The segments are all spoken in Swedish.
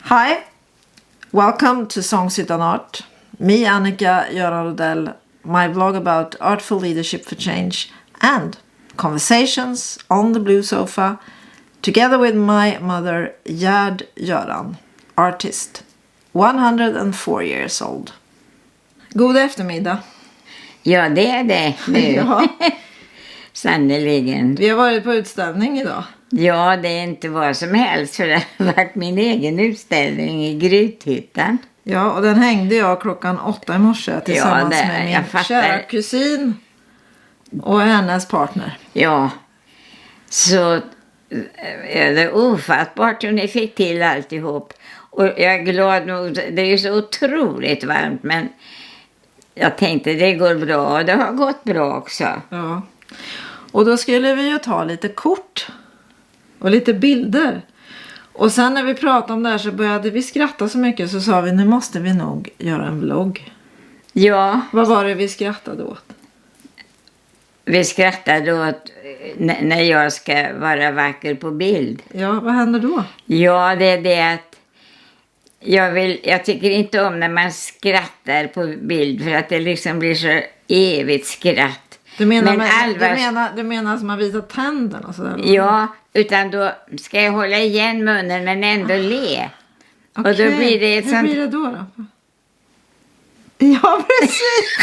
Hi, welcome to Songs Utan Art. Me, Annika Göran Rodell, my blog about artful leadership for change and conversations on the blue sofa together with my mother Gerd Göran, artist, 104 years old. God eftermiddag. Ja, det är det nu. Ja. Sannoliken. Vi har varit på utställning idag. Ja, det är inte vad som helst, för det har varit min egen utställning i Grythyttan. Ja, och den hängde jag 8:00 i morse tillsammans med min kära kusin och hennes partner. Ja, så är det ofattbart hur ni fick till alltihop. Och jag är glad nog, det är ju så otroligt varmt, men jag tänkte det går bra och det har gått bra också. Ja, och då skulle vi ju ta lite kort och lite bilder. Och sen när vi pratade om det här så började vi skratta så mycket, så sa vi nu måste vi nog göra en vlogg. Ja. Vad var det vi skrattade åt? Vi skrattade åt när jag ska vara vacker på bild. Ja, vad händer då? Ja, det är det att jag tycker inte om när man skrattar på bild, för att det liksom blir så evigt skratt. Du menar som man visar tänderna och sådär? Ja, utan då ska jag hålla igen munnen men ändå le. Okay. Och då blir det Hur blir det då? Ja, precis.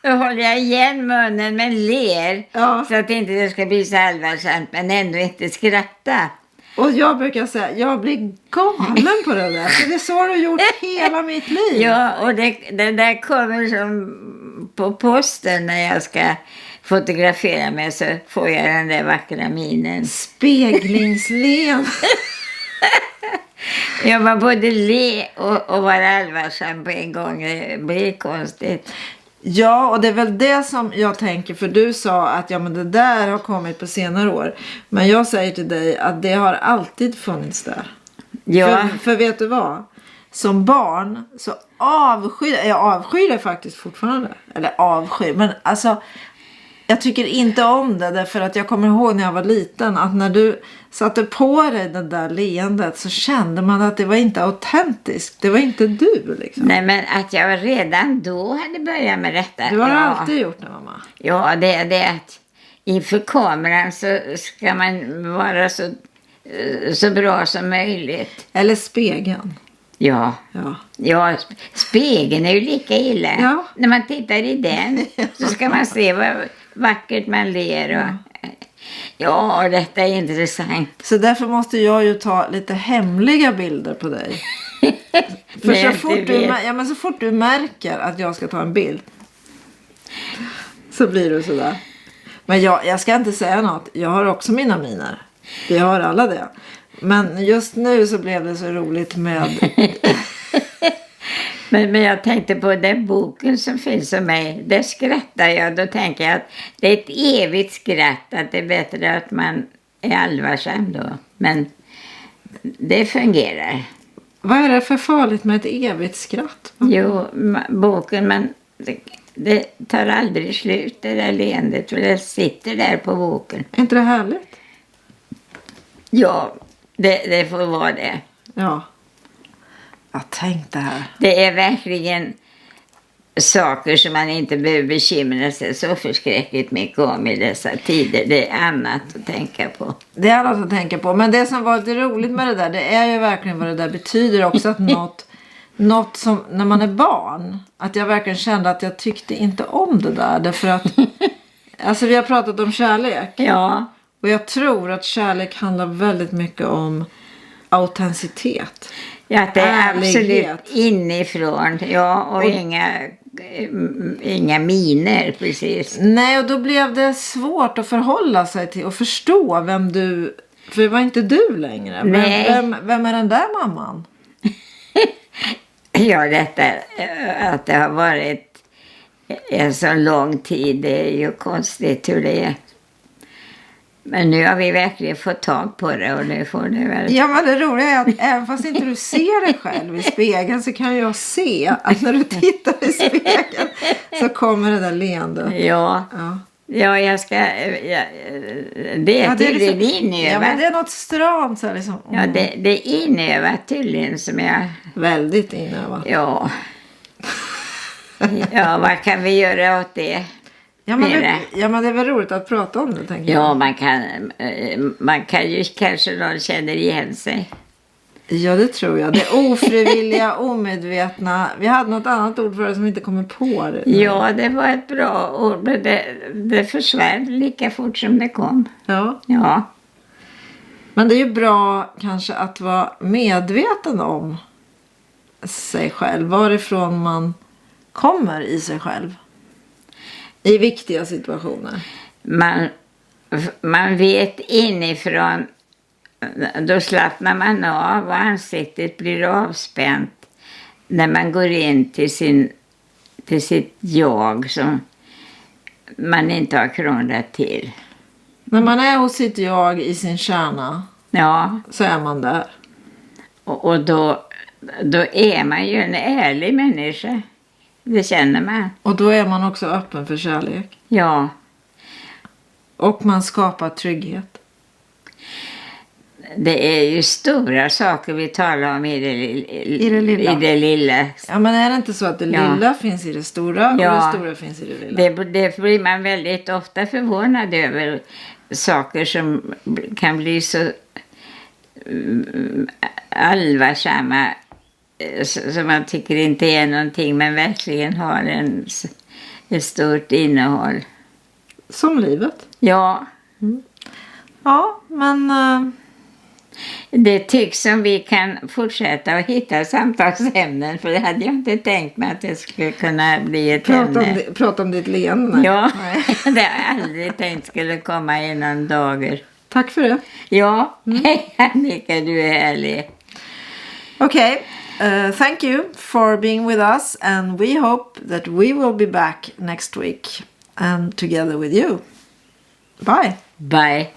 Då håller jag igen munnen men ler. Ja. Så att inte det ska bli så allvarsamt men ändå inte skratta. Och jag brukar säga, jag blir galen på det där. För det är så har du gjort hela mitt liv. Ja, och det där kommer som på posten när jag ska fotografera mig, så får jag den där vackra minen. Speglingslen. Jag var både le och vara allvarsam på en gång. Det blir konstigt. Ja, och det är väl det som jag tänker. För du sa att ja, men det där har kommit på senare år. Men jag säger till dig att det har alltid funnits där. Ja. För vet du vad? Som barn så avskyr det faktiskt fortfarande. Eller avskyr, men alltså jag tycker inte om det, därför att jag kommer ihåg när jag var liten att när du satte på dig det där leendet så kände man att det var inte autentiskt. Det var inte du liksom. Nej, men att jag redan då hade börjat med detta. Du har alltid gjort det, mamma. Ja, det är det att inför kameran så ska man vara så bra som möjligt. Eller spegeln. Ja, spegeln är ju lika illa. Ja. När man tittar i den så ska man se vad vackert man ler. Och, ja, detta är intressant. Så därför måste jag ju ta lite hemliga bilder på dig. För så fort du märker att jag ska ta en bild så blir du sådär. Men jag ska inte säga något. Jag har också mina miner. Vi har alla det. Men just nu så blev det så roligt med... men jag tänkte på den boken som finns om mig. Där skrattar jag. Då tänker jag att det är ett evigt skratt. Att det är bättre att man är allvarsam då. Men det fungerar. Vad är det för farligt med ett evigt skratt? Jo, boken, men det tar aldrig slut, det där leendet. För det sitter där på boken. Är inte det härligt? Ja, det får vara det. Ja. Jag tänkte här. Det är verkligen saker som man inte behöver bekymra sig så förskräckligt mycket om i dessa tider. Det är annat att tänka på. Det är annat att tänka på. Men det som var lite roligt med det där, det är ju verkligen vad det där betyder också. Att något som, när man är barn, att jag verkligen kände att jag tyckte inte om det där. Därför att, alltså vi har pratat om kärlek. Ja. Och jag tror att kärlek handlar väldigt mycket om autenticitet. Ja, det är ärlighet. Absolut inifrån. Ja, och inga miner, precis. Nej, och då blev det svårt att förhålla sig till och förstå vem du... För det var inte du längre. Vem är den där mamman? Ja, detta att det har varit en så lång tid, det är ju konstigt hur det är. Men nu har vi verkligen fått tag på det och nu får det väl... Ja, men det roliga är att även fast inte du ser dig själv i spegeln så kan jag se att när du tittar i spegeln så kommer det där leendet. Ja. Ja, jag ska... det är tydligen inövat. Ja, men det är något stramt så här, liksom. Ja, det är inövat tydligen som jag... Väldigt inövat. Ja. Ja, vad kan vi göra åt det? Ja, men det är väl roligt att prata om det, tänker jag. Ja, man kan ju kanske någon känner igen sig. Ja, det tror jag. Det ofrivilliga, omedvetna. Vi hade något annat ord för det som vi inte kommer på det. Ja, det var ett bra ord, men det försvann lika fort som det kom. Ja. Ja. Men det är ju bra kanske att vara medveten om sig själv. Varifrån man kommer i sig själv. I viktiga situationer. Man vet inifrån, då slappnar man av och ansiktet blir avspänt när man går in till sitt jag som man inte har krånglat till. När man är hos sitt jag i sin kärna, Ja, så är man där. och då är man ju en ärlig människa. Det känner man. Och då är man också öppen för kärlek. Ja. Och man skapar trygghet. Det är ju stora saker vi talar om i det lilla. Ja, men är det inte så att det lilla finns i det stora och det stora finns i det lilla? Det blir man väldigt ofta förvånad över. Saker som kan bli så allvarsamma som man tycker inte är någonting men verkligen har ett stort innehåll. Som livet. Ja. Ja, men... Det tycks som vi kan fortsätta att hitta samtalsämnen, för det hade jag inte tänkt mig att det skulle kunna bli ett ämne. Prata om ditt leende. Ja, det har jag aldrig tänkt skulle komma innan dagar. Tack för det. Ja, hej Annika, du är härlig. Okay, thank you for being with us, and we hope that we will be back next week and together with you. Bye. Bye.